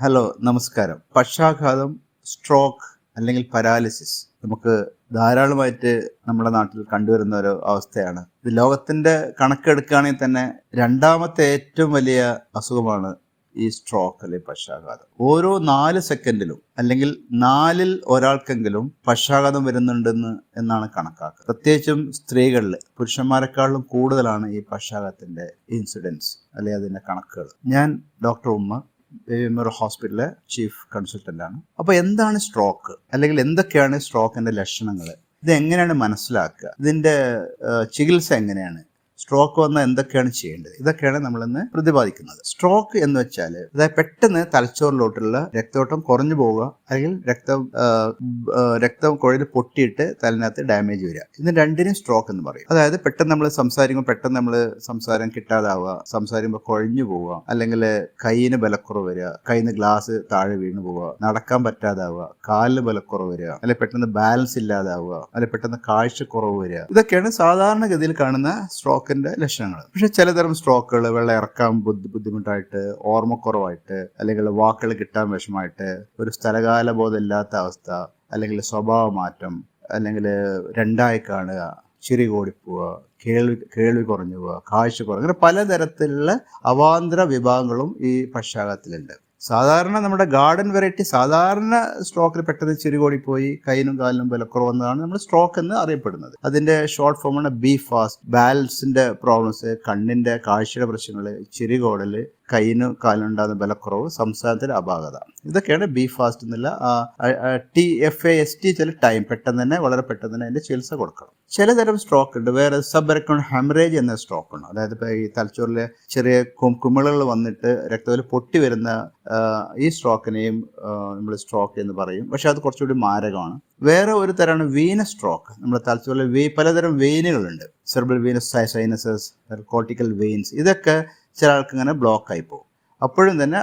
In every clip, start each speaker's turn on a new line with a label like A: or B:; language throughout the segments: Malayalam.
A: ഹലോ, നമസ്കാരം. പക്ഷാഘാതം, സ്ട്രോക്ക് അല്ലെങ്കിൽ പാരാലിസിസ് നമുക്ക് ധാരാളമായിട്ട് നമ്മുടെ നാട്ടിൽ കണ്ടുവരുന്ന ഒരു അവസ്ഥയാണ്. ഇത് ലോകത്തിന്റെ കണക്കെടുക്കുകയാണെങ്കിൽ തന്നെ രണ്ടാമത്തെ ഏറ്റവും വലിയ അസുഖമാണ് ഈ സ്ട്രോക്ക് അല്ലെങ്കിൽ പക്ഷാഘാതം. ഓരോ 4 സെക്കൻഡിലും അല്ലെങ്കിൽ 4-ൽ ഒരാൾക്കെങ്കിലും പക്ഷാഘാതം വരുന്നുണ്ടെന്ന് എന്നാണ് കണക്കാക്കുക. പ്രത്യേകിച്ചും സ്ത്രീകളിൽ പുരുഷന്മാരെക്കാളും കൂടുതലാണ് ഈ പക്ഷാഘാതത്തിന്റെ ഇൻസിഡൻസ് അല്ലെങ്കിൽ അതിന്റെ കണക്കുകൾ. ഞാൻ ഡോക്ടർ ഉമ്മ ഒരു ഹോസ്പിറ്റലിലെ ചീഫ് കൺസൾട്ടൻ്റ് ആണ്. അപ്പോൾ എന്താണ് സ്ട്രോക്ക് അല്ലെങ്കിൽ എന്തൊക്കെയാണ് സ്ട്രോക്കിന്റെ ലക്ഷണങ്ങൾ, ഇത് എങ്ങനെയാണ് മനസ്സിലാക്കുക, ഇതിന്റെ ചികിത്സ എങ്ങനെയാണ്, സ്ട്രോക്ക് വന്നാൽ എന്തൊക്കെയാണ് ചെയ്യേണ്ടത്, ഇതൊക്കെയാണ് നമ്മളിന്ന് പ്രതിപാദിക്കുന്നത്. സ്ട്രോക്ക് എന്ന് വെച്ചാൽ അതായത് പെട്ടെന്ന് തലച്ചോറിലോട്ടുള്ള രക്തോട്ടം കുറഞ്ഞു പോവുക അല്ലെങ്കിൽ രക്തം കുഴൽ പൊട്ടിയിട്ട് തലനകത്ത് ഡാമേജ് വരിക, ഇതിന് രണ്ടിനും സ്ട്രോക്ക് എന്ന് പറയും. അതായത് പെട്ടെന്ന് നമ്മൾ സംസാരിക്കുമ്പോൾ പെട്ടെന്ന് നമ്മൾ സംസാരം കിട്ടാതാവുക, സംസാരിക്കുമ്പോൾ കുഴഞ്ഞു പോവുക, അല്ലെങ്കിൽ കൈയിന് ബലക്കുറവ് വരിക, കയ്യിൽ നിന്ന് ഗ്ലാസ് താഴെ വീണു പോവുക, നടക്കാൻ പറ്റാതാവുക, കാലിന് ബലക്കുറവ് വരിക, അല്ലെങ്കിൽ പെട്ടെന്ന് ബാലൻസ് ഇല്ലാതാവുക, അല്ലെങ്കിൽ പെട്ടെന്ന് കാഴ്ചക്കുറവ് വരിക, ഇതൊക്കെയാണ് സാധാരണഗതിയിൽ കാണുന്ന സ്ട്രോക്കിന്റെ ലക്ഷണങ്ങൾ. പക്ഷെ ചിലതരം സ്ട്രോക്കുകൾ വെള്ളം ഇറക്കാൻ ബുദ്ധിമുട്ടായിട്ട്, ഓർമ്മക്കുറവായിട്ട്, അല്ലെങ്കിൽ വാക്കുകൾ കിട്ടാൻ വിഷമായിട്ട്, ഒരു സ്ഥലകാല ബോധം ഇല്ലാത്ത അവസ്ഥ, അല്ലെങ്കിൽ സ്വഭാവ മാറ്റം, അല്ലെങ്കിൽ രണ്ടായി കാണുക, ചിരി കൂടിപ്പോവുക, കേൾവി കുറഞ്ഞു പോവുക, കാഴ്ച കുറവ്, അങ്ങനെ പലതരത്തിലുള്ള അവാന്തര വിഭാഗങ്ങളും ഈ പക്ഷാഘാതത്തിലുണ്ട്. സാധാരണ നമ്മുടെ ഗാർഡൻ വെറൈറ്റി സാധാരണ സ്ട്രോക്കിൽ പെട്ടെന്ന് ചിരികോടിപ്പോയി കൈയിനും കാലിനും ബലക്കുറവ് വന്നതാണ് നമ്മൾ സ്ട്രോക്ക് എന്ന് അറിയപ്പെടുന്നത്. അതിന്റെ ഷോർട്ട് ഫോമാണ് ബി ഫാസ്റ്റ്. ബാലൻസിന്റെ പ്രോബ്ലംസ്, കണ്ണിന്റെ കാഴ്ചയുടെ പ്രശ്നങ്ങൾ, ചിരികോടല്, കൈയിനും കാലിനുണ്ടാകുന്ന ബലക്കുറവ്, സംസാരത്തിന്റെ അപാകത, ഇതൊക്കെയാണ് ബി ഫാസ്റ്റ് എന്നുള്ള TFAST. ചില ടൈം പെട്ടെന്ന് തന്നെ വളരെ പെട്ടെന്ന് തന്നെ അതിന്റെ ചികിത്സ കൊടുക്കണം. ചിലതരം സ്ട്രോക്ക് ഉണ്ട്. വേറെ സബ് ഹെമറേജ് എന്ന സ്ട്രോക്ക് ഉണ്ട്. അതായത് ഇപ്പോൾ ഈ തലച്ചോറിലെ ചെറിയ കുമിളകൾ വന്നിട്ട് രക്തത്തിൽ പൊട്ടി വരുന്ന ഈ സ്ട്രോക്കിനെയും നമ്മൾ സ്ട്രോക്ക് എന്ന് പറയും. പക്ഷെ അത് കുറച്ചുകൂടി മാരകമാണ്. വേറെ ഒരു തരമാണ് വീനസ് സ്ട്രോക്ക്. നമ്മുടെ തലച്ചോറിലെ പലതരം വെയിനുകളുണ്ട്. Cerebral venous sinuses, cortical veins, ഇതൊക്കെ ചില ആൾക്ക് ഇങ്ങനെ ബ്ലോക്ക് ആയി പോകും. അപ്പോഴും തന്നെ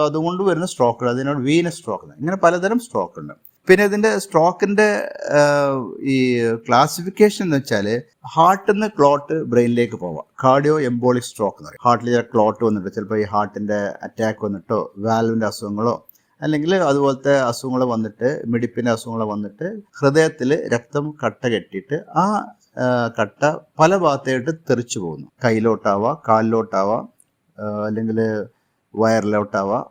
A: അതുകൊണ്ട് വരുന്ന സ്ട്രോക്കുകൾ, അതിനോട് വീനസ് സ്ട്രോക്ക്, ഇങ്ങനെ പലതരം സ്ട്രോക്ക് ഉണ്ട്. പിന്നെ ഇതിന്റെ സ്ട്രോക്കിന്റെ ഈ ക്ലാസിഫിക്കേഷൻ എന്ന് വെച്ചാൽ ഹാർട്ടിൽ നിന്ന് ക്ലോട്ട് ബ്രെയിനിലേക്ക് പോവാം. കാർഡിയോ എംബോളിക് സ്ട്രോക്ക് എന്ന് പറയും. ഹാർട്ടിൽ ക്ലോട്ട് വന്നിട്ട് ചിലപ്പോൾ ഈ ഹാർട്ടിന്റെ അറ്റാക്ക് വന്നിട്ടോ, വാൽവിന്റെ അസുഖങ്ങളോ, അല്ലെങ്കിൽ അതുപോലത്തെ അസുഖങ്ങൾ വന്നിട്ട്, മിടിപ്പിന്റെ അസുഖങ്ങൾ വന്നിട്ട് ഹൃദയത്തിൽ രക്തം കട്ട കെട്ടിയിട്ട് ആ കട്ട പല ഭാഗത്തായിട്ട് തെറിച്ചു പോകുന്നു. കയ്യിലോട്ടാവാം, കാലിലോട്ടാവാം, അല്ലെങ്കിൽ വയറിലോട്ടാവാം,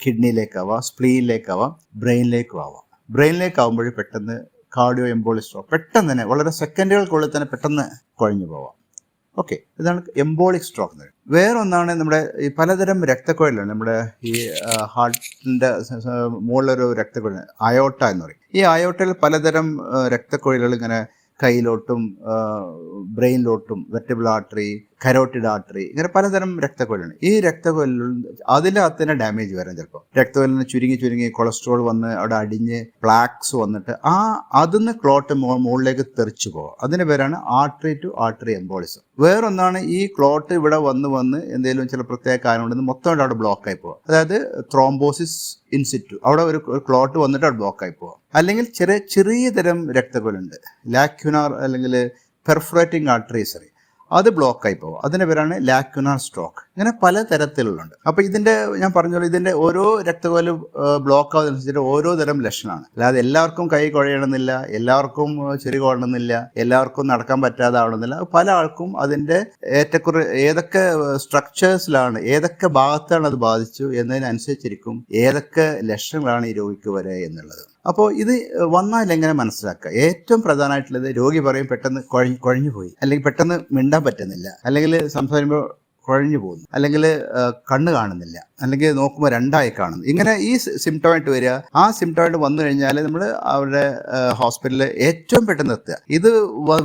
A: കിഡ്നിയിലേക്കാവാം, സ്പ്ലീനിലേക്കാവാം, ബ്രെയിനിലേക്കും ആവാം. ബ്രെയിനിലേക്കാവുമ്പോൾ പെട്ടെന്ന് കാർഡിയോ എംബോളിക് സ്ട്രോക്ക്, പെട്ടെന്ന് തന്നെ വളരെ സെക്കൻഡുകൾക്കുള്ളിൽ തന്നെ പെട്ടെന്ന് കുഴഞ്ഞു പോവാം. ഓക്കെ, ഇതാണ് എംബോളിക് സ്ട്രോക്ക് എന്ന് പറയുന്നത്. വേറെ ഒന്നാണ് നമ്മുടെ ഈ പലതരം രക്തക്കുഴലാണ്. നമ്മുടെ ഈ ഹാർട്ടിന്റെ മുകളിലൊരു രക്തക്കുഴൽ അയോട്ട എന്ന് പറയും. ഈ അയോട്ടയിൽ പലതരം രക്തക്കുഴലുകൾ ഇങ്ങനെ കയ്യിലോട്ടും ബ്രെയിനിലോട്ടും, വെർട്ടിബ്രൽ ആർട്ടറി, കരോട്ടിഡ് ആർട്ടറി, ഇങ്ങനെ പലതരം രക്തക്കുഴലാണ്. ഈ രക്തക്കുഴലിൽ അതിനകത്ത് തന്നെ ഡാമേജ് വരാൻ ചിലപ്പോൾ രക്തക്കുഴലിന് ചുരുങ്ങി കൊളസ്ട്രോൾ വന്ന് അവിടെ അടിഞ്ഞ് പ്ലാക്സ് വന്നിട്ട് അതിന്ന് ക്ലോട്ട് മുകളിലേക്ക് തെറിച്ചു പോകാം. അതിന് പേരാണ് ആർട്ടറി ടു ആർട്ടറി എംബോളിസം. വേറൊന്നാണ് ഈ ക്ലോട്ട് ഇവിടെ വന്ന് എന്തെങ്കിലും ചില പ്രത്യേക കാരണം ഉണ്ടെന്ന് മൊത്തമായിട്ട് അവിടെ ബ്ലോക്ക് ആയി പോകാം. അതായത് ത്രോംബോസിസ് ഇൻസിറ്റു, അവിടെ ഒരു ക്ലോട്ട് വന്നിട്ട് അവിടെ ബ്ലോക്ക് ആയി പോകാം. അല്ലെങ്കിൽ ചെറിയ തരം രക്തക്കുഴലുണ്ട്, ലാക്യുനാർ അല്ലെങ്കിൽ പെർഫറേറ്റിംഗ് ആർട്ടറീസ്, അത് ബ്ലോക്കായി പോകും. അതിൻ്റെ പേരാണ് ലാക്യുനാർ സ്ട്രോക്ക്. ഇങ്ങനെ പല തരത്തിലുണ്ട്. അപ്പോൾ ഇതിൻ്റെ ഞാൻ പറഞ്ഞോളൂ, ഇതിൻ്റെ ഓരോ രക്തക്കുഴലും ബ്ലോക്ക് ആവുന്നതനുസരിച്ചിട്ട് ഓരോ തരം ലക്ഷണമാണ്. അല്ലാതെ എല്ലാവർക്കും കൈ കുഴയണമെന്നില്ല, എല്ലാവർക്കും ചെറി കുഴണമെന്നില്ല, എല്ലാവർക്കും നടക്കാൻ പറ്റാതെ ആവണമെന്നില്ല. പല ആൾക്കും അതിൻ്റെ ഏതൊക്കെ സ്ട്രക്ചേഴ്സിലാണ്, ഏതൊക്കെ ഭാഗത്താണ് അത് ബാധിച്ചു എന്നതിനനുസരിച്ചിരിക്കും ഏതൊക്കെ ലക്ഷണങ്ങളാണ് ഈ രോഗിക്ക് വരെ എന്നുള്ളത്. അപ്പോൾ ഇത് വന്നാൽ എങ്ങനെ മനസ്സിലാക്കുക? ഏറ്റവും പ്രധാനമായിട്ടുള്ളത് രോഗി പറയും പെട്ടെന്ന് കുഴഞ്ഞു പോയി, അല്ലെങ്കിൽ പെട്ടെന്ന് മിണ്ടാൻ പറ്റുന്നില്ല, അല്ലെങ്കിൽ സംസാരിക്കുമ്പോൾ കുഴഞ്ഞു പോകുന്നു, അല്ലെങ്കിൽ കണ്ണ് കാണുന്നില്ല, അല്ലെങ്കിൽ നോക്കുമ്പോൾ രണ്ടായി കാണുന്നു. ഇങ്ങനെ ഈ സിംറ്റമായിട്ട് വരിക. ആ സിംറ്റമായിട്ട് വന്നു കഴിഞ്ഞാൽ നമ്മൾ അവരുടെ ഹോസ്പിറ്റലിൽ ഏറ്റവും പെട്ടെന്ന് എത്തുക. ഇത്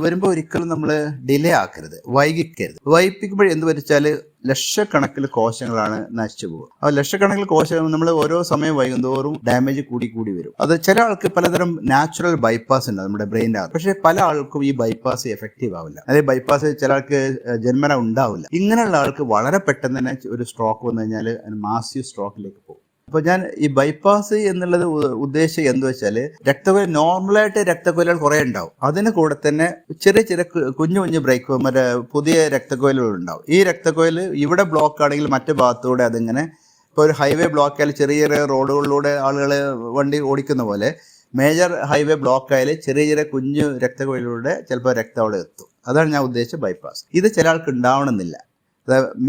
A: വരുമ്പോൾ ഒരിക്കലും നമ്മൾ ഡിലേ ആക്കരുത്, വൈകിക്കരുത്. വൈകിപ്പിക്കുമ്പോൾ എന്ത് പറ്റിച്ചാൽ ലക്ഷക്കണക്കിന് കോശങ്ങളാണ് നശിച്ചു പോകുക. ആ ലക്ഷക്കണക്കിന് കോശങ്ങൾ നമ്മൾ ഓരോ സമയം വൈകുന്തോറും ഡാമേജ് കൂടി വരും. അത് ചില ആൾക്ക് പലതരം നാച്ചുറൽ ബൈപ്പാസ് ഉണ്ട് നമ്മുടെ ബ്രെയിനകത്ത്. പക്ഷേ പല ആൾക്കും ഈ ബൈപ്പാസ് എഫക്റ്റീവ് ആവില്ല. അതായത് ബൈപ്പാസ് ചില ആൾക്ക് ജന്മന ഉണ്ടാവില്ല. ഇങ്ങനെയുള്ള ആൾക്ക് വളരെ പെട്ടെന്ന് തന്നെ ഒരു സ്ട്രോക്ക് വന്നു കഴിഞ്ഞാൽ മാസീവ് സ്ട്രോക്കിലേക്ക് പോകും. അപ്പോൾ ഞാൻ ഈ ബൈപ്പാസ് എന്നുള്ളത് ഉദ്ദേശിച്ചത് എന്ത് വെച്ചാൽ രക്തക്കുഴൽ നോർമലായിട്ട് രക്തക്കുഴലുകൾ കുറേ ഉണ്ടാവും. അതിന് കൂടെ തന്നെ ചെറിയ കുഞ്ഞു പുതിയ രക്തക്കുഴലുകൾ ഉണ്ടാവും. ഈ രക്തക്കുഴൽ ഇവിടെ ബ്ലോക്ക് ആണെങ്കിൽ മറ്റു ഭാഗത്തൂടെ അതിങ്ങനെ ഇപ്പോൾ ഒരു ഹൈവേ ബ്ലോക്ക് ആയാലും ചെറിയ ചെറിയ റോഡുകളിലൂടെ ആളുകൾ വണ്ടി ഓടിക്കുന്ന പോലെ മേജർ ഹൈവേ ബ്ലോക്ക് ആയാലും ചെറിയ ചെറിയ കുഞ്ഞു രക്തക്കുഴലിലൂടെ ചിലപ്പോൾ രക്തം അവിടെ എത്തും. അതാണ് ഞാൻ ഉദ്ദേശിച്ച ബൈപ്പാസ്. ഇത് ചില ആൾക്ക് ഉണ്ടാവണമെന്നില്ല.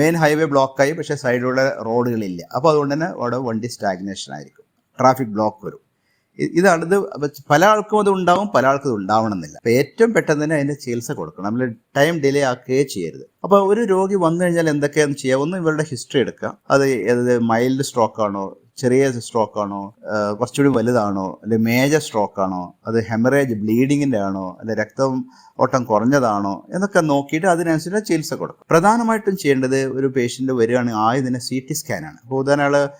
A: മെയിൻ ഹൈവേ ബ്ലോക്കായി, പക്ഷേ സൈഡിലൂടെ റോഡുകളില്ല. അപ്പോൾ അതുകൊണ്ട് തന്നെ അവിടെ വണ്ടി സ്റ്റാഗ്നേഷൻ ആയിരിക്കും, ട്രാഫിക് ബ്ലോക്ക് വരും. ഇത് പല ആൾക്കും അത് ഉണ്ടാവും, പല ആൾക്കും ഇത് ഉണ്ടാവണമെന്നില്ല. അപ്പോൾ ഏറ്റവും പെട്ടെന്ന് തന്നെ അതിൻ്റെ ചികിത്സ കൊടുക്കണം. നമ്മൾ ടൈം ഡിലേ ആക്കുകയേ ചെയ്യരുത്. അപ്പോൾ ഒരു രോഗി വന്നു കഴിഞ്ഞാൽ എന്തൊക്കെയാണെന്ന് ചെയ്യുക? ഒന്ന്, ഇവരുടെ ഹിസ്റ്ററി എടുക്കുക. അത് മൈൽഡ് സ്ട്രോക്ക് ആണോ, ചെറിയ സ്ട്രോക്ക് ആണോ, കുറച്ചുകൂടി വലുതാണോ, അല്ലെങ്കിൽ മേജർ സ്ട്രോക്ക് ആണോ, അത് ഹെമറേജ് ബ്ലീഡിങ്ങിൻ്റെ ആണോ, അല്ലെ രക്തം ഓട്ടം കുറഞ്ഞതാണോ എന്നൊക്കെ നോക്കിയിട്ട് അതിനനുസരിച്ച് ചികിത്സ കൊടുക്കും. പ്രധാനമായിട്ടും ചെയ്യേണ്ടത് ഒരു പേഷ്യൻ്റ് വരികയാണെങ്കിൽ ആദ്യം CT സ്കാനാണ്. അപ്പോൾ ഉദാഹരണം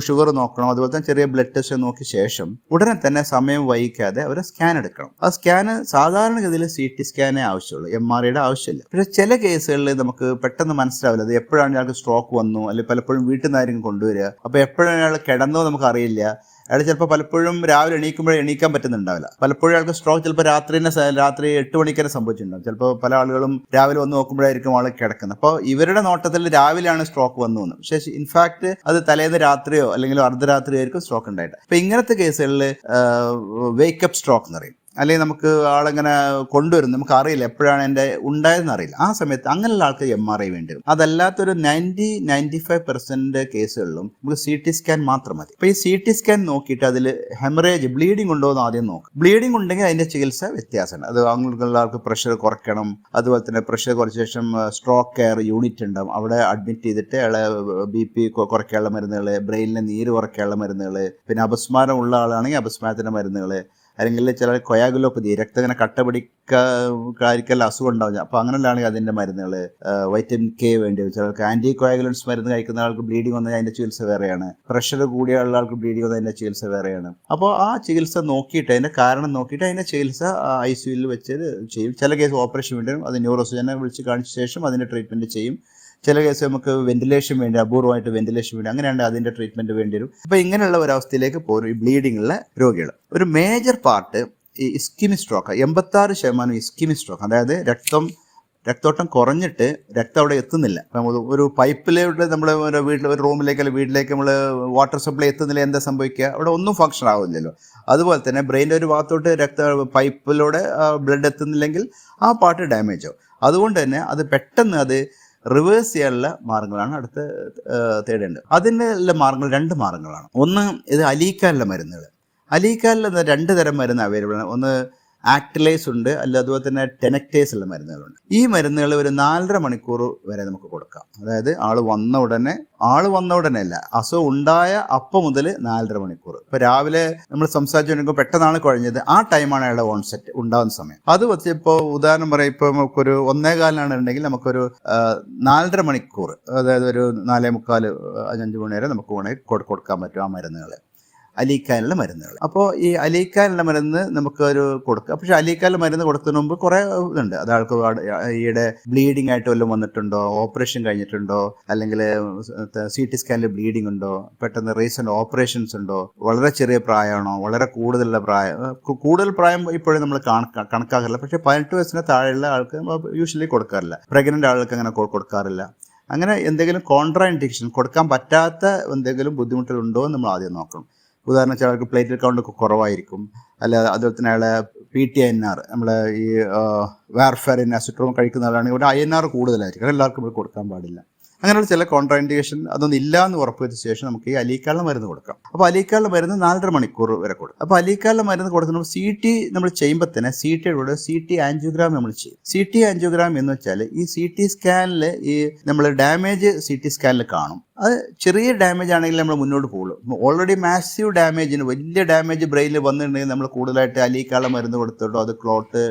A: ഷുഗർ നോക്കണം, അതുപോലെ തന്നെ ചെറിയ ബ്ലഡ് ടെസ്റ്റ് നോക്കിയ ശേഷം ഉടനെ തന്നെ സമയം വൈകിക്കാതെ അവർ സ്കാൻ എടുക്കണം. ആ സ്കാന് സാധാരണഗതിയിൽ CT സ്കാനേ ആവശ്യമുള്ളൂ, MRIയുടെ ആവശ്യമില്ല. പക്ഷേ ചില കേസുകളിൽ നമുക്ക് പെട്ടെന്ന് മനസ്സിലാവില്ല അത് എപ്പോഴാണ് അയാൾക്ക് സ്ട്രോക്ക് വന്നു, അല്ലെങ്കിൽ പലപ്പോഴും വീട്ടിൽ നിന്നായിരിക്കും കൊണ്ടുവരിക. അപ്പോൾ എപ്പോഴാണ് അയാൾ കിടന്നോ നമുക്ക് അറിയില്ല. അയാൾ ചിലപ്പോൾ പലപ്പോഴും രാവിലെ എണീക്കാൻ പറ്റുന്നുണ്ടാവില്ല. പലപ്പോഴും അയാൾക്ക് സ്ട്രോക്ക് ചിലപ്പോൾ രാത്രി 8 മണിക്ക് സംഭവിച്ചിട്ടുണ്ടാവും. ചിലപ്പോൾ പല ആളുകളും രാവിലെ വന്ന് നോക്കുമ്പോഴായിരിക്കും ആൾ കിടക്കുന്നത്. അപ്പോൾ ഇവരുടെ നോട്ടത്തിൽ രാവിലെയാണ് സ്ട്രോക്ക് വന്നു എന്ന്. പക്ഷേ ഇൻഫാക്ട് അത് തലേന്ന് രാത്രിയോ അല്ലെങ്കിൽ അർദ്ധരാത്രിയോ ആയിരിക്കും സ്ട്രോക്ക് ഉണ്ടായിട്ട്. അപ്പോൾ ഇങ്ങനത്തെ കേസുകളിൽ വേക്കപ്പ് സ്ട്രോക്ക് എന്ന് പറയും. അല്ലെങ്കിൽ നമുക്ക് ആളെങ്ങനെ കൊണ്ടുവരും, നമുക്ക് അറിയില്ല എപ്പോഴാണ് എൻ്റെ ഉണ്ടായതെന്ന് അറിയില്ല. ആ സമയത്ത് അങ്ങനെയുള്ള ആൾക്ക് MRI വേണ്ടി വരും. അതല്ലാത്തൊരു 90-95% കേസുകളിലും നമുക്ക് CT സ്കാൻ മാത്രം മതി. അപ്പോൾ ഈ CT സ്കാൻ നോക്കിയിട്ട് അതിൽ ഹെമറേജ് ബ്ലീഡിംഗ് ഉണ്ടോ എന്ന് ആദ്യം നോക്കും. ബ്ലീഡിംഗ് ഉണ്ടെങ്കിൽ അതിൻ്റെ ചികിത്സ വ്യത്യാസമാണ്. അത് അങ്ങനെയുള്ള ആൾക്ക് പ്രഷർ കുറയ്ക്കണം. അതുപോലെ തന്നെ പ്രഷർ കുറച്ച ശേഷം സ്ട്രോക്ക് കെയർ യൂണിറ്റ് ഉണ്ടാവും, അവിടെ അഡ്മിറ്റ് ചെയ്തിട്ട് അയാളെ BP കുറയ്ക്കാനുള്ള മരുന്നുകൾ, ബ്രെയിനിലെ നീര് കുറയ്ക്കാനുള്ള മരുന്നുകൾ, പിന്നെ അപസ്മാരം ഉള്ള ആളാണെങ്കിൽ അപസ്മാരത്തിൻ്റെ മരുന്നുകൾ, അല്ലെങ്കിൽ ചില കൊയാഗുലോപ്പതി രക്തം ഇങ്ങനെ കട്ട പിടിക്കാതിരിക്കൽ അസുഖം ഉണ്ടാവും. അപ്പോൾ അങ്ങനെയുള്ളതാണെങ്കിൽ അതിൻ്റെ മരുന്നുകൾ, വൈറ്റമിൻ K വേണ്ടി വരും. ചിലർക്ക് ആൻറ്റി കൊയാഗുലൻസ് മരുന്ന് കഴിക്കുന്ന ആൾക്ക് ബ്ലീഡിങ് വന്നാൽ അതിൻ്റെ ചികിത്സ വേറെയാണ്. പ്രഷർ കൂടിയുള്ള ആൾക്ക് ബ്ലീഡിങ് വന്നാൽ അതിൻ്റെ ചികിത്സ വേറെയാണ്. അപ്പോൾ ആ ചികിത്സ നോക്കിയിട്ട് അതിൻ്റെ കാരണം നോക്കിയിട്ട് അതിൻ്റെ ചികിത്സ ICUയിൽ വെച്ച് ചെയ്യും. ചില കേസ് ഓപ്പറേഷൻ വേണ്ടി വരും, അത് ന്യൂറോസർജനെ വിളിച്ച് കാണിച്ച ശേഷം അതിൻ്റെ ട്രീറ്റ്മെൻറ്റ് ചെയ്യും. ചില കേസ് നമുക്ക് വെന്റിലേഷൻ വേണ്ടി, അപൂർവമായിട്ട് വെന്റിലേഷൻ വേണ്ടി, അങ്ങനെയാണെങ്കിൽ അതിൻ്റെ ട്രീറ്റ്മെൻറ്റ് വേണ്ടി വരും. അപ്പോൾ ഇങ്ങനെയുള്ള ഒരവസ്ഥയിലേക്ക് പോകും ഈ ബ്ലീഡിങ്ങുള്ള രോഗികൾ. ഒരു മേജർ പാർട്ട് ഈ ഇസ്കിമിക് സ്ട്രോക്ക്, 86% ഇസ്കിമിക് സ്ട്രോക്ക്, അതായത് രക്തോട്ടം കുറഞ്ഞിട്ട് രക്തം അവിടെ എത്തുന്നില്ല. ഒരു പൈപ്പിലൂടെ നമ്മൾ ഒരു റൂമിലേക്ക് അല്ലെങ്കിൽ വീട്ടിലേക്ക് നമ്മൾ വാട്ടർ സപ്ലൈ എത്തുന്നില്ല, എന്താ സംഭവിക്കുക? അവിടെ ഒന്നും ഫങ്ഷൻ ആവുന്നില്ലല്ലോ. അതുപോലെ തന്നെ ബ്രെയിൻ്റെ ഒരു ഭാഗത്തോട്ട് പൈപ്പിലൂടെ ബ്ലഡ് എത്തുന്നില്ലെങ്കിൽ ആ പാർട്ട് ഡാമേജ് ആവും. അതുകൊണ്ട് തന്നെ അത് പെട്ടെന്ന് അത് റിവേഴ്സ് ചെയ്യാനുള്ള മാർഗങ്ങളാണ് അടുത്ത് തേടേണ്ടത്. അതിനുള്ള മാർഗങ്ങൾ 2 മാർഗങ്ങളാണ്. ഒന്ന്, ഇത് അലീക്കാനുള്ള മരുന്നുകൾ. അലീക്കാലിൽ 2 തരം മരുന്ന് അവൈലബിൾ ആണ്. ഒന്ന് ആക്ടിലൈസ് ഉണ്ട്, അല്ല അതുപോലെ തന്നെ ടെനക്ടേസ് ഉള്ള മരുന്നുകളുണ്ട്. ഈ മരുന്നുകൾ ഒരു 4.5 മണിക്കൂർ വരെ നമുക്ക് കൊടുക്കാം. അതായത് ആൾ വന്ന ഉടനെ അല്ല, അസുഖം ഉണ്ടായ അപ്പം മുതൽ 4.5 മണിക്കൂർ. ഇപ്പോൾ രാവിലെ നമ്മൾ സംസാരിച്ചുകൊണ്ടിരിക്കുമ്പോൾ പെട്ടെന്നാണ് കുഴഞ്ഞത്, ആ ടൈമാണ് അയാളുടെ ഓൺസെറ്റ് ഉണ്ടാകുന്ന സമയം. അത് വെച്ച് ഇപ്പോൾ ഉദാഹരണം പറയാം, ഇപ്പോൾ നമുക്കൊരു 1:15 ഉണ്ടെങ്കിൽ നമുക്കൊരു 4.5 മണിക്കൂർ, അതായത് ഒരു 4:45, 5 മണി വരെ നമുക്ക് വേണമെങ്കിൽ കൊടുക്കാൻ പറ്റും ആ മരുന്നുകൾ, അലീക്കാനുള്ള മരുന്നുകൾ. അപ്പോൾ ഈ അലീക്കാനുള്ള മരുന്ന് നമുക്കൊരു കൊടുക്കുക. പക്ഷേ അലീക്കാനുള്ള മരുന്ന് കൊടുക്കുന്നതിന് മുമ്പ് കുറേ ഇതുണ്ട്. അതാൾക്ക് ഈയിടെ ബ്ലീഡിംഗ് ആയിട്ട് വല്ലതും വന്നിട്ടുണ്ടോ, ഓപ്പറേഷൻ കഴിഞ്ഞിട്ടുണ്ടോ, അല്ലെങ്കിൽ CT സ്കാനിൽ ബ്ലീഡിംഗ് ഉണ്ടോ, പെട്ടെന്ന് റീസെൻ്റ് ഓപ്പറേഷൻസ് ഉണ്ടോ, വളരെ ചെറിയ പ്രായമാണോ, വളരെ കൂടുതൽ പ്രായം ഇപ്പോഴും നമ്മൾ കണക്കാക്കില്ല. പക്ഷേ 18 വയസ്സിന് താഴെയുള്ള ആൾക്ക് യൂഷ്വലി കൊടുക്കാറില്ല. പ്രഗ്നൻ്റ് ആൾക്ക് അങ്ങനെ കൊടുക്കാറില്ല. അങ്ങനെ എന്തെങ്കിലും കോൺട്രാ ഇൻഡിക്കേഷൻ, കൊടുക്കാൻ പറ്റാത്ത എന്തെങ്കിലും ബുദ്ധിമുട്ടുകളുണ്ടോ എന്ന് നമ്മൾ ആദ്യം നോക്കണം. ഉദാഹരണം വെച്ചാൽ അവർക്ക് പ്ലേറ്റ്ലെറ്റ് കൗണ്ട് ഒക്കെ കുറവായിരിക്കും, അല്ല അതുപോലെ തന്നെ അയാളെ PTINR, നമ്മൾ ഈ വാർഫാരിൻ അസിട്രോം കഴിക്കുന്ന ആളാണെങ്കിൽ ഇവിടെ INR കൂടുതലായിരിക്കും, എല്ലാവർക്കും കൊടുക്കാൻ പാടില്ല. അങ്ങനെയുള്ള ചില കോൺട്രാ ഇൻഡിക്കേഷൻ അതൊന്നും ഇല്ല എന്ന് ഉറപ്പുവരുത്തിയ ശേഷം നമുക്ക് ഈ അലീക്കാനുള്ള മരുന്ന് കൊടുക്കാം. അപ്പോൾ അലീക്കാനുള്ള മരുന്ന് 4.5 മണിക്കൂർ വരെ കൊടുക്കും. അപ്പോൾ അലീക്കാനുള്ള മരുന്ന് കൊടുക്കുമ്പോൾ CT നമ്മൾ ചെയ്യുമ്പോൾ തന്നെ CTയുടെ CT ആൻജിയോഗ്രാം നമ്മൾ ചെയ്യും. CT ആൻജിയോഗ്രാം എന്ന് വെച്ചാൽ ഈ CT സ്കാനിൽ ഈ നമ്മൾ ഡാമേജ് CT സ്കാനിൽ കാണും. അത് ചെറിയ ഡാമേജ് ആണെങ്കിൽ നമ്മൾ മുന്നോട്ട് പോകുള്ളൂ. ഓൾറെഡി മാസീവ് ഡാമേജിന്, വലിയ ഡാമേജ് ബ്രെയിനിൽ വന്നിട്ടുണ്ടെങ്കിൽ നമ്മൾ കൂടുതലായിട്ട് അലീക്കാനുള്ള മരുന്ന് കൊടുത്തിട്ടോ അത് ക്ലോട്ട്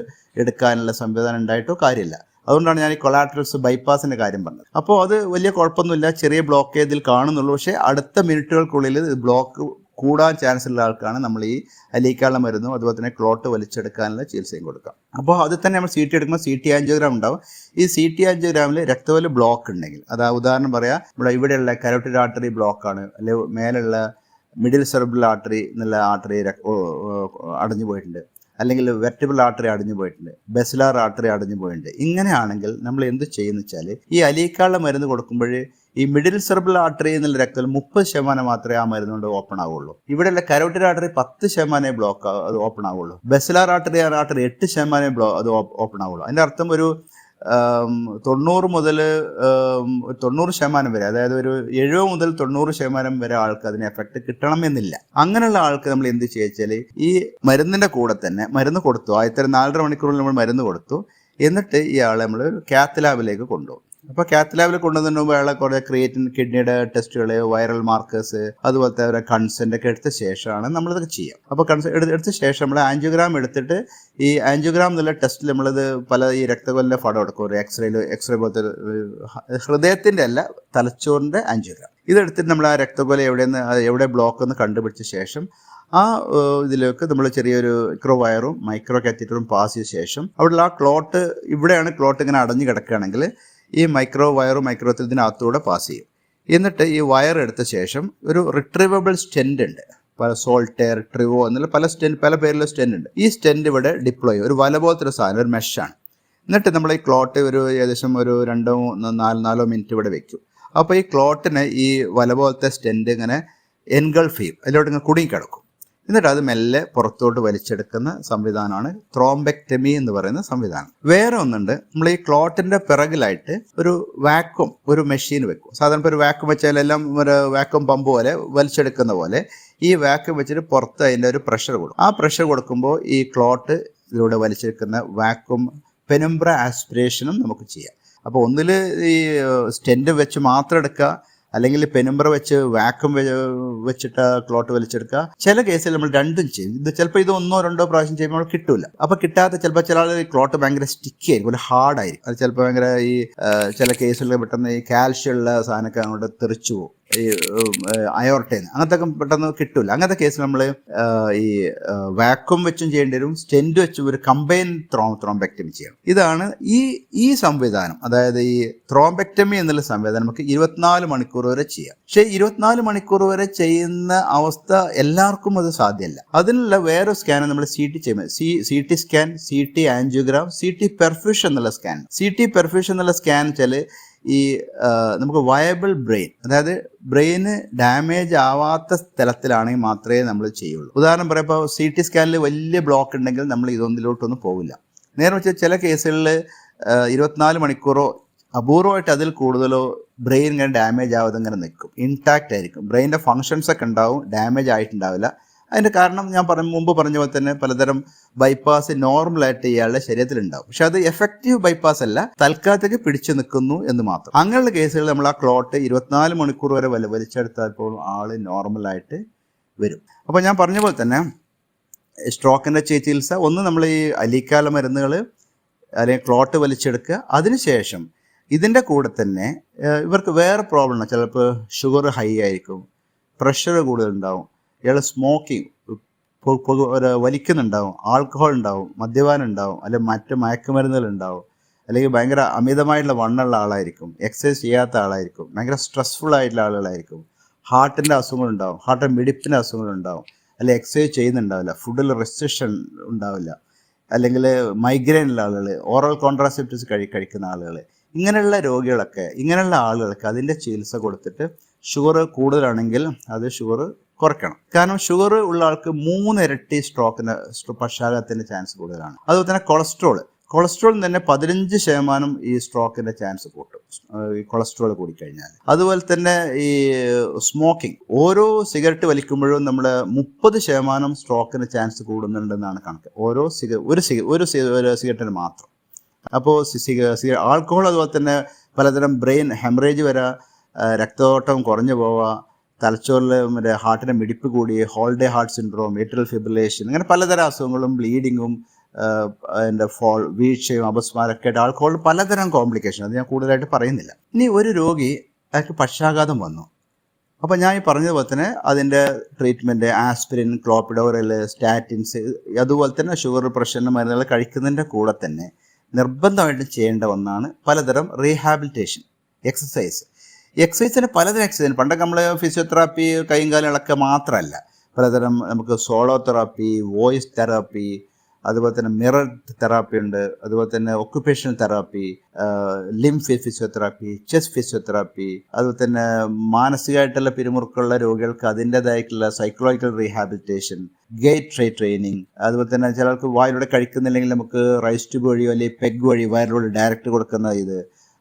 A: എടുക്കാനുള്ള സംവിധാനം ഉണ്ടായിട്ടോ കാര്യമില്ല. അതുകൊണ്ടാണ് ഞാൻ ഈ കൊളാട്രൽസ് ബൈപ്പാസിൻ്റെ കാര്യം പറഞ്ഞത്. അപ്പോൾ അത് വലിയ കുഴപ്പമൊന്നുമില്ല, ചെറിയ ബ്ലോക്ക് ഇതിൽ കാണുന്നുള്ളൂ. പക്ഷേ അടുത്ത മിനിറ്റുകൾക്കുള്ളിൽ ബ്ലോക്ക് കൂടാൻ ചാൻസ് ഉള്ള ആൾക്കാണ് നമ്മൾ ഈ അലീക്കാനുള്ള മരുന്നും അതുപോലെ തന്നെ ക്ലോട്ട് വലിച്ചെടുക്കാനുള്ള ചികിത്സയും കൊടുക്കാം. അപ്പോൾ അത് തന്നെ നമ്മൾ CT എടുക്കുമ്പോൾ CT ആൻജിയോഗ്രാം ഉണ്ടാവും. ഈ CT ആൻജിയോഗ്രാമിൽ രക്തവല് ബ്ലോക്ക് ഉണ്ടെങ്കിൽ, ഇതാ പറയാം, ഇവിടെ ഇവിടെയുള്ള കരോട്ടിഡ് ആർട്ടറി ബ്ലോക്കാണ്, അല്ലെങ്കിൽ മേലുള്ള മിഡിൽ സെറിബ്രൽ ആർട്ടറി എന്നുള്ള ആർട്ടറി അടഞ്ഞു പോയിട്ടുണ്ട്, അല്ലെങ്കിൽ വെർട്ടിബിൾ ആർട്ടറി അടഞ്ഞു പോയിട്ടുണ്ട്, ബെസിലാർ ആർട്ടറി അടഞ്ഞു പോയിട്ടുണ്ട്. ഇങ്ങനെയാണെങ്കിൽ നമ്മൾ എന്ത് ചെയ്യുന്നു വെച്ചാൽ ഈ അലീക്കാളുടെ മരുന്ന് കൊടുക്കുമ്പോൾ ഈ മിഡിൽ സെർബൽ ആർട്ടറി എന്നുള്ള രക്തത്തിൽ 30% മാത്രമേ ആ മരുന്നുകൊണ്ട് ഓപ്പൺ ആവുള്ളൂ. ഇവിടെയുള്ള കരോട്ടിഡ് ആർട്ടറി 10% ബ്ലോക്ക് അത് ഓപ്പൺ ആവുള്ളൂ. ബെസിലാർ ആർട്ടറി 8% അത് ഓപ്പൺ ആവുള്ളൂ. അതിൻ്റെ അർത്ഥം ഒരു 90 മുതൽ 90% വരെ, അതായത് ഒരു 70 മുതൽ 90% വരെ ആൾക്ക് അതിന് എഫക്റ്റ് കിട്ടണമെന്നില്ല. അങ്ങനെയുള്ള ആൾക്ക് നമ്മൾ എന്ത് ചെയ്യുക, ഈ മരുന്നിന്റെ കൂടെ തന്നെ മരുന്ന് കൊടുത്തു, ആദ്യത്തെ 4.5 മണിക്കൂറിൽ നമ്മൾ മരുന്ന് കൊടുത്തു, എന്നിട്ട് ഇയാളെ നമ്മൾ കാത്ത് ലാബിലേക്ക് കൊണ്ടുപോകും. അപ്പോൾ കാത്ത് ലാബിൽ കൊണ്ടുവന്നതിന് മുമ്പ് അയാളെ കുറേ ക്രിയേറ്റിൻ, കിഡ്നിയുടെ ടെസ്റ്റുകൾ, വൈറൽ മാർക്കേഴ്സ്, അതുപോലത്തെ അവരെ കൺസെന്റ് ഒക്കെ എടുത്ത ശേഷമാണ് നമ്മളിതൊക്കെ ചെയ്യാം. അപ്പോൾ എടുത്ത ശേഷം നമ്മൾ ആൻജിയോഗ്രാം എടുത്തിട്ട് ഈ ആൻജിയോഗ്രാം എന്നുള്ള ടെസ്റ്റിൽ നമ്മളിത് പല ഈ രക്തകൊല്ലിൻ്റെ പടം എടുക്കും. ഒരു എക്സ്റേ പോലത്തെ ഹൃദയത്തിൻ്റെ അല്ല, തലച്ചോറിൻ്റെ ആൻജിയോഗ്രാം. ഇതെടുത്തിട്ട് നമ്മൾ ആ രക്തകൊല എവിടെ ബ്ലോക്ക് എന്ന് കണ്ടുപിടിച്ച ശേഷം ആ ഇതിലേക്ക് നമ്മൾ ചെറിയൊരു മൈക്രോ വയറും മൈക്രോ കാത്തീറ്ററും പാസ് ചെയ്ത ശേഷം അവിടെയുള്ള ആ ക്ലോട്ട്, ഇവിടെയാണ് ക്ലോട്ട് ഇങ്ങനെ അടഞ്ഞു കിടക്കുകയാണെങ്കിൽ ഈ മൈക്രോ വയറും മൈക്രോ ഇതിനകത്തൂടെ പാസ് ചെയ്യും. എന്നിട്ട് ഈ വയർ എടുത്ത ശേഷം ഒരു റിട്രീവബിൾ സ്റ്റെൻറ്റ് ഉണ്ട്, പല സോൾട്ടേർ, ട്രിവോ എന്നുള്ള പല പേരിലുള്ള സ്റ്റെൻറ്റ് ഉണ്ട്. ഈ സ്റ്റെൻറ്റ് ഇവിടെ ഡിപ്ലോയ് ചെയ്യും. ഒരു വല പോലത്തെ ഒരു സാധനം, ഒരു മെഷാണ്. എന്നിട്ട് നമ്മൾ ഈ ക്ലോട്ട് ഒരു ഏകദേശം ഒരു 2-4 മിനിറ്റ് ഇവിടെ വെക്കും. അപ്പോൾ ഈ ക്ലോട്ടിന് ഈ വല പോലത്തെ സ്റ്റെൻറ്റ് ഇങ്ങനെ എൻഗൾഫ് ചെയ്യും, അതിലോട്ട് ഇങ്ങനെ കുടുങ്ങിക്കിടക്കും. എന്നിട്ട് അത് മെല്ലെ പുറത്തോട്ട് വലിച്ചെടുക്കുന്ന സംവിധാനമാണ് ത്രോംബെക്ടമി എന്ന് പറയുന്ന സംവിധാനം. വേറെ ഒന്നുണ്ട്, നമ്മൾ ഈ ക്ലോട്ടിന്റെ പിറകിലായിട്ട് ഒരു മെഷീൻ വെക്കും. സാധാരണ ഒരു വാക്വം വെച്ചാൽ എല്ലാം ഒരു വാക്വം പമ്പ് പോലെ വലിച്ചെടുക്കുന്ന പോലെ ഈ വാക്വം വെച്ചിട്ട് പുറത്ത് അതിൻ്റെ ഒരു പ്രഷർ കൊടുക്കും. ആ പ്രഷർ കൊടുക്കുമ്പോൾ ഈ ക്ലോട്ട് ഇതിലൂടെ വലിച്ചെടുക്കുന്ന വാക്വം പെനുംബ്ര ആസ്പിറേഷനും നമുക്ക് ചെയ്യാം. അപ്പോൾ ഒന്നിൽ ഈ സ്റ്റെൻറ്റ് വെച്ച് മാത്രം എടുക്കുക, അല്ലെങ്കിൽ പെനുംബ്ര വെച്ച് വാക്വം വെച്ചിട്ട് ക്ലോട്ട് വലിച്ചെടുക്കുക. ചില കേസിൽ നമ്മൾ രണ്ടും ചെയ്യും. ഇത് ചിലപ്പോൾ ഇത് 1-2 പ്രാവശ്യം ചെയ്യുമ്പോൾ നമ്മൾ കിട്ടൂല. അപ്പോൾ കിട്ടാത്ത ചിലപ്പോൾ ചില ആളുകൾ ക്ലോട്ട് ഭയങ്കര സ്റ്റിക്കി ആയിരിക്കും, ഒരു ഹാർഡായിരിക്കും. അത് ചിലപ്പോൾ ഭയങ്കര ഈ ചില കേസുകളിൽ പെട്ടെന്ന് ഈ കാൽഷ്യം ഉള്ള സാധനമൊക്കെ അങ്ങോട്ട് തെറിച്ചു പോകും, ഈ അയോർട്ടേന്ന് അങ്ങനത്തെ പെട്ടെന്ന് കിട്ടൂല. അങ്ങനത്തെ കേസിൽ നമ്മൾ ഈ വാക്വം വെച്ചും ചെയ്യേണ്ടി വരും, സ്റ്റെൻറ്റ് വെച്ചും ഒരു കമ്പൈൻ ത്രോംബെക്ടമി ചെയ്യണം. ഇതാണ് ഈ സംവിധാനം. അതായത് ഈ ത്രോംബെക്ടമി എന്നുള്ള സംവിധാനം നമുക്ക് 24 മണിക്കൂർ വരെ ചെയ്യാം. പക്ഷേ 24 മണിക്കൂർ വരെ ചെയ്യുന്ന അവസ്ഥ എല്ലാവർക്കും അത് സാധ്യമല്ല. അതിനുള്ള വേറെ സ്കാൻ നമ്മൾ CT ചെയ്യുന്നത്, CT scan, CT angiogram, CT perfusion എന്നുള്ള സ്കാൻ. CT പെർഫ്യൂഷൻ എന്നുള്ള സ്കാൻ വെച്ചാൽ ഈ നമുക്ക് വയബിൾ ബ്രെയിൻ, അതായത് ബ്രെയിന് ഡാമേജ് ആവാത്ത സ്ഥലത്തിലാണെങ്കിൽ മാത്രമേ നമ്മൾ ചെയ്യുള്ളൂ. ഉദാഹരണം പറയുമ്പോൾ CT സ്കാനിൽ വലിയ ബ്ലോക്ക് ഉണ്ടെങ്കിൽ നമ്മൾ ഇതൊന്നിലോട്ടൊന്നും പോവില്ല. നേരെ വെച്ചാൽ ചില കേസുകളിൽ 24 മണിക്കൂറോ അപൂർവമായിട്ട് അതിൽ കൂടുതലോ ബ്രെയിൻ ഇങ്ങനെ ഡാമേജ് ആവാതെ ഇങ്ങനെ നിൽക്കും, ഇൻടാക്റ്റ് ആയിരിക്കും. ബ്രെയിൻ്റെ ഫങ്ഷൻസ് ഒക്കെ ഉണ്ടാവും, ഡാമേജ് ആയിട്ടുണ്ടാവില്ല. അതിൻ്റെ കാരണം ഞാൻ മുമ്പ് പറഞ്ഞ പോലെ തന്നെ പലതരം ബൈപ്പാസ് നോർമലായിട്ട് ഇയാളുടെ ശരീരത്തിലുണ്ടാവും. പക്ഷെ അത് എഫക്റ്റീവ് ബൈപ്പാസ് അല്ല, തൽക്കാലത്തേക്ക് പിടിച്ചു നിൽക്കുന്നു എന്ന് മാത്രം. അങ്ങനെയുള്ള കേസുകളിൽ നമ്മൾ ആ ക്ലോട്ട് 24 മണിക്കൂർ വരെ വലിച്ചെടുത്തപ്പോൾ ആള് നോർമലായിട്ട് വരും. അപ്പോൾ ഞാൻ പറഞ്ഞ പോലെ തന്നെ സ്ട്രോക്കിൻ്റെ ചികിത്സ ഒന്ന് നമ്മൾ ഈ അലീക്കാല മരുന്നുകൾ അല്ലെങ്കിൽ ക്ലോട്ട് വലിച്ചെടുക്കുക. അതിനുശേഷം ഇതിൻ്റെ കൂടെ തന്നെ ഇവർക്ക് വേറെ പ്രോബ്ലം, ചിലപ്പോൾ ഷുഗർ ഹൈ ആയിരിക്കും, പ്രഷർ കൂടുതലുണ്ടാവും, ഇയാൾ സ്മോക്കിംഗ് വലിക്കുന്നുണ്ടാവും, ആൽക്കഹോൾ ഉണ്ടാവും, മദ്യപാനം ഉണ്ടാവും, അല്ലെങ്കിൽ മറ്റ് മയക്കുമരുന്നുകൾ ഉണ്ടാവും, അല്ലെങ്കിൽ ഭയങ്കര അമിതമായിട്ടുള്ള വണ്ണുള്ള ആളായിരിക്കും, എക്സസൈസ് ചെയ്യാത്ത ആളായിരിക്കും, ഭയങ്കര സ്ട്രെസ്ഫുൾ ആയിട്ടുള്ള ആളുകളായിരിക്കും, ഹാർട്ടിൻ്റെ അസുഖങ്ങളുണ്ടാവും, ഹാർട്ടിൻ്റെ മിടിപ്പിൻ്റെ അസുഖങ്ങളുണ്ടാവും, അല്ലെങ്കിൽ എക്സസൈസ് ചെയ്യുന്നുണ്ടാവില്ല, ഫുഡിൽ റെസ്ട്രിക്ഷൻ ഉണ്ടാവില്ല, അല്ലെങ്കിൽ മൈഗ്രെയിനുള്ള ആളുകൾ, ഓറൽ കോൺട്രാസെപ്റ്റീവ്സ് കഴിക്കുന്ന ആളുകൾ, ഇങ്ങനെയുള്ള ആളുകൾക്ക് അതിൻ്റെ ചികിത്സ കൊടുത്തിട്ട് ഷുഗർ കൂടുതലാണെങ്കിൽ അത് ഷുഗർ കുറയ്ക്കണം. കാരണം ഷുഗർ ഉള്ള ആൾക്ക് 3 ഇരട്ടി സ്ട്രോക്കിന് പക്ഷാഘാതത്തിൻ്റെ ചാൻസ് കൂടുതലാണ്. അതുപോലെ തന്നെ കൊളസ്ട്രോൾ തന്നെ 15% ഈ സ്ട്രോക്കിൻ്റെ ചാൻസ് കൂട്ടും, ഈ കൊളസ്ട്രോൾ കൂടിക്കഴിഞ്ഞാൽ. അതുപോലെ തന്നെ ഈ സ്മോക്കിംഗ്, ഓരോ സിഗരറ്റ് വലിക്കുമ്പോഴും നമ്മൾ 30% സ്ട്രോക്കിന് ചാൻസ് കൂടുന്നുണ്ടെന്നാണ് കണക്ക്, ഒരു സിഗരറ്റിന് മാത്രം. അപ്പോൾ ആൽക്കഹോൾ അതുപോലെ തന്നെ പലതരം ബ്രെയിൻ ഹെമറേജ് വരാ, രക്തയോട്ടം കുറഞ്ഞു പോവുക, തലച്ചോറിൽ ഹാർട്ടിൻ്റെ മിടിപ്പ് കൂടി, holiday heart syndrome, atrial fibrillation, അങ്ങനെ പലതരം അസുഖങ്ങളും ബ്ലീഡിങ്ങും വീഴ്ചയും അപസ്മാരമൊക്കെ ആയിട്ട് ആൾക്കഹോൾ പലതരം കോംപ്ലിക്കേഷൻ, അത് ഞാൻ കൂടുതലായിട്ട് പറയുന്നില്ല. ഇനി ഒരു രോഗി അയാൾക്ക് പക്ഷാഘാതം വന്നു. അപ്പോൾ ഞാൻ ഈ പറഞ്ഞതുപോലെ തന്നെ അതിൻ്റെ ട്രീറ്റ്മെൻറ്റ് ആസ്പിരിൻ, ക്ലോപ്പിഡോറൽ, സ്റ്റാറ്റിൻസ്, അതുപോലെ തന്നെ ഷുഗർ പ്രഷറിന് മരുന്നുകൾ കഴിക്കുന്നതിൻ്റെ കൂടെ തന്നെ നിർബന്ധമായിട്ടും ചെയ്യേണ്ട ഒന്നാണ് പലതരം റീഹാബിലിറ്റേഷൻ എക്സസൈസിന് പലതരം എക്സസൈസ്. പണ്ടൊക്കെ നമ്മൾ ഫിസിയോതെറാപ്പി, കൈയും കാലും ഇളക്കുക മാത്രമല്ല, പലതരം നമുക്ക് സോളോ തെറാപ്പി, വോയിസ് തെറാപ്പി, അതുപോലെ തന്നെ മിറർ തെറാപ്പി ഉണ്ട്, അതുപോലെ തന്നെ occupational therapy, limb physiotherapy, chest physiotherapy, അതുപോലെ തന്നെ മാനസികമായിട്ടുള്ള പിരിമുറുക്കമുള്ള രോഗികൾക്ക് അതിൻ്റെതായിട്ടുള്ള സൈക്കോളജിക്കൽ റീഹാബിലിറ്റേഷൻ, ഗേറ്റ് ട്രെയിനിങ്, അതുപോലെ തന്നെ ചിലർക്ക് വായിലൂടെ കഴിക്കുന്നില്ലെങ്കിൽ നമുക്ക് റൈസ് ട്യൂബ് വഴിയോ അല്ലെങ്കിൽ പെഗ് വഴി വയറിലൂടെ ഡയറക്റ്റ് കൊടുക്കുന്ന ഇത്,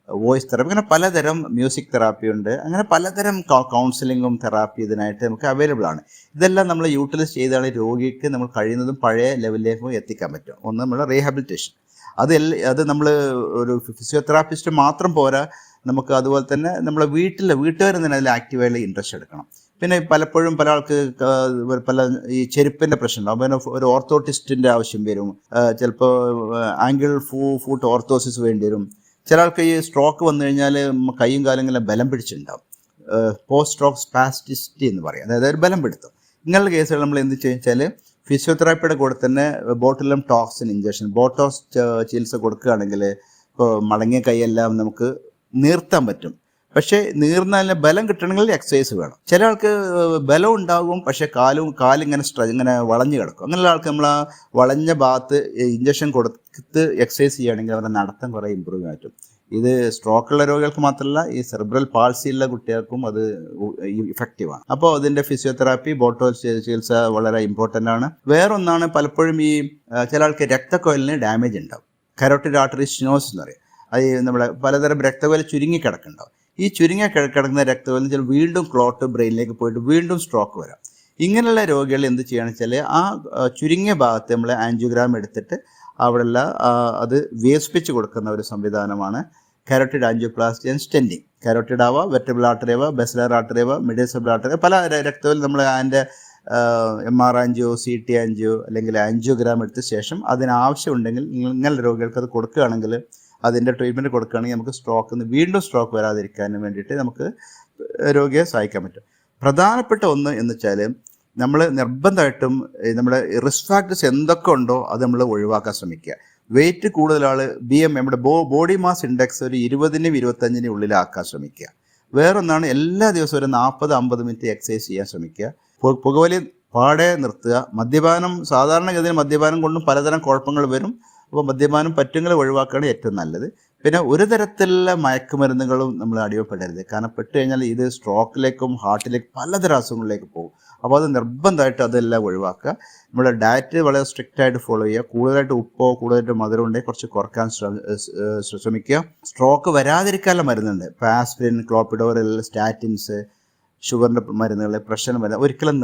A: വോയിസ് തെറാപ്പി, അങ്ങനെ പലതരം മ്യൂസിക് തെറാപ്പി ഉണ്ട്. അങ്ങനെ പലതരം കൗൺസിലിങ്ങും തെറാപ്പി ഇതിനായിട്ട് നമുക്ക് അവൈലബിൾ ആണ്. ഇതെല്ലാം നമ്മൾ യൂട്ടിലൈസ് ചെയ്താണ് രോഗിക്ക് നമ്മൾ കഴിയുന്നതും പഴയ ലെവലിലേക്ക് എത്തിക്കാൻ പറ്റും. ഒന്ന് നമ്മുടെ റീഹാബിലിറ്റേഷൻ, അത് നമ്മൾ ഒരു ഫിസിയോതെറാപ്പിസ്റ്റ് മാത്രം പോരാ, നമുക്ക് അതുപോലെ തന്നെ നമ്മളെ വീട്ടുകാർ തന്നെ അതിൽ ആക്റ്റീവായി ഇൻട്രസ്റ്റ് എടുക്കണം. പിന്നെ പലപ്പോഴും പല ആൾക്ക് പല ഈ ചെരുപ്പിൻ്റെ പ്രശ്നം, പിന്നെ ഒരു ഓർത്തോട്ടിസ്റ്റിൻ്റെ ആവശ്യം വരും, ചിലപ്പോൾ ആംഗിൾ ഫൂട്ട് ഓർത്തോസിസ് വേണ്ടി വരും. ചില ആൾക്ക് ഈ സ്ട്രോക്ക് വന്നു കഴിഞ്ഞാൽ കൈയും കാലങ്ങളും ബലം പിടിച്ചിട്ടുണ്ടാവും, പോസ്റ്റ് സ്ട്രോക്ക് സ്പാസ്റ്റിസിറ്റി എന്ന് പറയും, അതായത് ഒരു ബലം പിടുത്തം. ഇങ്ങനെയുള്ള കേസുകൾ നമ്മൾ എന്ത് വെച്ചാൽ ഫിസിയോതെറാപ്പിയുടെ കൂടെ തന്നെ ബോട്ടുലം ടോക്സിൻ ഇഞ്ചക്ഷൻ, ബോട്ടോക്സ് ചികിത്സ കൊടുക്കുകയാണെങ്കിൽ ഇപ്പോൾ മടങ്ങിയ കൈയെല്ലാം നമുക്ക് നീർത്താൻ പറ്റും. പക്ഷേ നീർന്നാലിന് ബലം കിട്ടണമെങ്കിൽ എക്സസൈസ് വേണം. ചില ആൾക്ക് ബലം ഉണ്ടാകും, പക്ഷേ കാലിങ്ങനെ വളഞ്ഞു കിടക്കും. അങ്ങനെയുള്ള ആൾക്ക് നമ്മൾ ആ വളഞ്ഞ ഭാഗത്ത് ഇഞ്ചക്ഷൻ കൊടുത്ത് എക്സസൈസ് ചെയ്യുകയാണെങ്കിൽ അവരുടെ നടത്തം കുറേ ഇമ്പ്രൂവ് പറ്റും. ഇത് സ്ട്രോക്കുള്ള രോഗികൾക്ക് മാത്രമല്ല, ഈ സെറിബ്രൽ പാൾസി ഉള്ള കുട്ടികൾക്കും അത് ഇഫക്റ്റീവാണ്. അപ്പോൾ അതിൻ്റെ ഫിസിയോതെറാപ്പി, ബോട്ടോ ചികിത്സ വളരെ ഇമ്പോർട്ടൻ്റ് ആണ്. വേറൊന്നാണ്, പലപ്പോഴും ഈ ചില ആൾക്ക് രക്തക്കൊഴലിന് ഡാമേജ് ഉണ്ടാവും, കരോട്ടിഡ് ആർട്ടറി സ്റ്റെനോസിസ് എന്ന് പറയും. അത് നമ്മുടെ പലതരം രക്തക്കൊഴൽ ചുരുങ്ങിക്കിടക്കുന്നുണ്ടാവും. ഈ കിടക്കുന്ന രക്തക്കൊഴലിൽ ചില വീണ്ടും ക്ലോട്ട് ബ്രെയിനിലേക്ക് പോയിട്ട് വീണ്ടും സ്ട്രോക്ക് വരാം. ഇങ്ങനെയുള്ള രോഗികൾ എന്ത് ചെയ്യുകയാണെന്ന് വെച്ചാൽ ആ ചുരുങ്ങിയ ഭാഗത്ത് നമ്മൾ ആൻജിയോഗ്രാം എടുത്തിട്ട് അവിടെയുള്ള അത് വികസിപ്പിച്ച് കൊടുക്കുന്ന ഒരു സംവിധാനമാണ് കാരോട്ടിഡ് ആൻജിയോപ്ലാസ്റ്റി ആൻഡ് സ്റ്റെൻറ്റിങ്. കാരോട്ടിഡ് ആവുക, വെർട്ടിബ്രൽ ആർട്ടറി ആവുക, ബസിലർ ആർട്ടറി ആവുക, മിഡിൽ സെറിബ്രൽ ആർട്ടറി, പല രക്തത്തിൽ നമ്മൾ അതിൻ്റെ MR ആൻജിയോ, CT ആൻജിയോ അല്ലെങ്കിൽ ആൻജിയോഗ്രാം എടുത്ത ശേഷം അതിനാവശ്യമുണ്ടെങ്കിൽ ഇങ്ങനെയുള്ള രോഗികൾക്ക് അത് കൊടുക്കുകയാണെങ്കിൽ, അതിൻ്റെ ട്രീറ്റ്മെൻറ്റ് കൊടുക്കുകയാണെങ്കിൽ നമുക്ക് വീണ്ടും സ്ട്രോക്ക് വരാതിരിക്കാനും വേണ്ടിയിട്ട് നമുക്ക് രോഗിയെ സഹായിക്കാൻ പറ്റും. പ്രധാനപ്പെട്ട ഒന്ന് എന്ന് വെച്ചാൽ നമ്മൾ നിർബന്ധമായിട്ടും നമ്മുടെ റിസ്ക് ഫാക്ടേഴ്സ് എന്തൊക്കെ ഉണ്ടോ അത് നമ്മൾ ഒഴിവാക്കാൻ ശ്രമിക്കുക. വെയിറ്റ് കൂടുതലാൾ BMI, നമ്മുടെ ബോഡി മാസ് ഇൻഡെക്സ് ഒരു 20-നും 25-നും ഉള്ളിലാക്കാൻ ശ്രമിക്കുക. വേറൊന്നാണ്, എല്ലാ ദിവസവും ഒരു 40-50 മിനിറ്റ് എക്സസൈസ് ചെയ്യാൻ ശ്രമിക്കുക. പുകവലി പാടെ നിർത്തുക. മദ്യപാനം, സാധാരണഗതിയിൽ മദ്യപാനം കൊണ്ടും പലതരം കുഴപ്പങ്ങൾ വരും. അപ്പോൾ മദ്യപാനം പറ്റുമെങ്കിൽ ഒഴിവാക്കുകയാണ് ഏറ്റവും നല്ലത്. പിന്നെ ഒരു തരത്തിലുള്ള മയക്കുമരുന്നുകളും നമ്മൾ അടിമപ്പെടരുത്. കാരണം പെട്ട് കഴിഞ്ഞാൽ ഇത് സ്ട്രോക്കിലേക്കും ഹാർട്ടിലേക്കും പലതരം അസുഖങ്ങളിലേക്ക് പോകും. അപ്പോൾ അത് നിർബന്ധമായിട്ട് അതെല്ലാം ഒഴിവാക്കുക. നമ്മുടെ ഡയറ്റ് വളരെ സ്ട്രിക്റ്റ് ആയിട്ട് ഫോളോ ചെയ്യുക. കൂടുതലായിട്ട് ഉപ്പോ കൂടുതലായിട്ട് മധുരം ഉണ്ടെങ്കിൽ കുറച്ച് കുറക്കാൻ ശ്രമിക്കുക. സ്ട്രോക്ക് വരാതിരിക്കാനുള്ള മരുന്നുണ്ട്, ആസ്പിരിൻ, ക്ലോപ്പിഡോറിൽ, സ്റ്റാറ്റിൻസ്, ഷുഗറിൻ്റെ മരുന്നുകൾ, പ്രഷറിൻ്റെ മരുന്ന് ഒരിക്കലും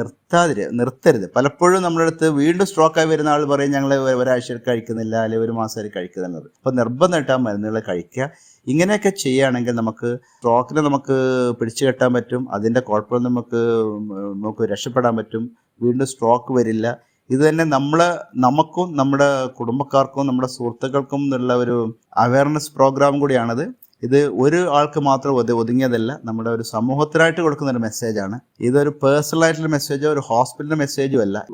A: നിർത്തരുത്. പലപ്പോഴും നമ്മുടെ അടുത്ത് വീണ്ടും സ്ട്രോക്കായി വരുന്ന ആൾ പറയും ഞങ്ങൾ ഒരാഴ്ച കഴിക്കുന്നില്ല, അല്ലെങ്കിൽ ഒരു മാസം കഴിക്കുന്നുള്ളത്. അപ്പോൾ നിർബന്ധമായിട്ട് ആ മരുന്നുകൾ കഴിക്കുക. ഇങ്ങനെയൊക്കെ ചെയ്യുകയാണെങ്കിൽ സ്ട്രോക്കിനെ നമുക്ക് പിടിച്ചു കെട്ടാൻ പറ്റും. അതിൻ്റെ കുഴപ്പം നമുക്ക് രക്ഷപ്പെടാൻ പറ്റും. വീണ്ടും സ്ട്രോക്ക് വരില്ല. ഇത് തന്നെ നമുക്കും നമ്മുടെ കുടുംബക്കാർക്കും നമ്മുടെ സുഹൃത്തുക്കൾക്കും ഉള്ള ഒരു അവയർനെസ് പ്രോഗ്രാം കൂടിയാണത്. ഇത് ഒരു ആൾക്ക് മാത്രം ഒതുങ്ങിയതല്ല, നമ്മുടെ ഒരു സമൂഹത്തിനായിട്ട് കൊടുക്കുന്ന ഒരു മെസ്സേജാണ്. ഇതൊരു പേഴ്സണലായിട്ടുള്ള മെസ്സേജോ ഒരു ഹോസ്പിറ്റലിൻ്റെ മെസ്സേജോ അല്ല,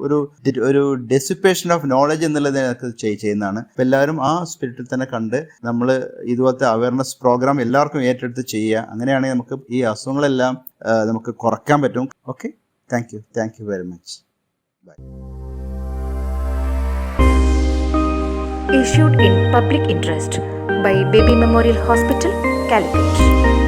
A: ഒരു ഡെസിപ്പേഷൻ ഓഫ് നോളജ് എന്നുള്ളത് ചെയ്യുന്നതാണ്. അപ്പം എല്ലാവരും ആ സ്പിരിറ്റിൽ തന്നെ കണ്ട് നമ്മൾ ഇതുപോലത്തെ അവയർനെസ് പ്രോഗ്രാം എല്ലാവർക്കും ഏറ്റെടുത്ത് ചെയ്യുക. അങ്ങനെയാണെങ്കിൽ നമുക്ക് ഈ അസുഖങ്ങളെല്ലാം നമുക്ക് കുറയ്ക്കാൻ പറ്റും. Okay, thank you very much. Bye.
B: Issued in public interest by Baby Memorial Hospital, Calicut.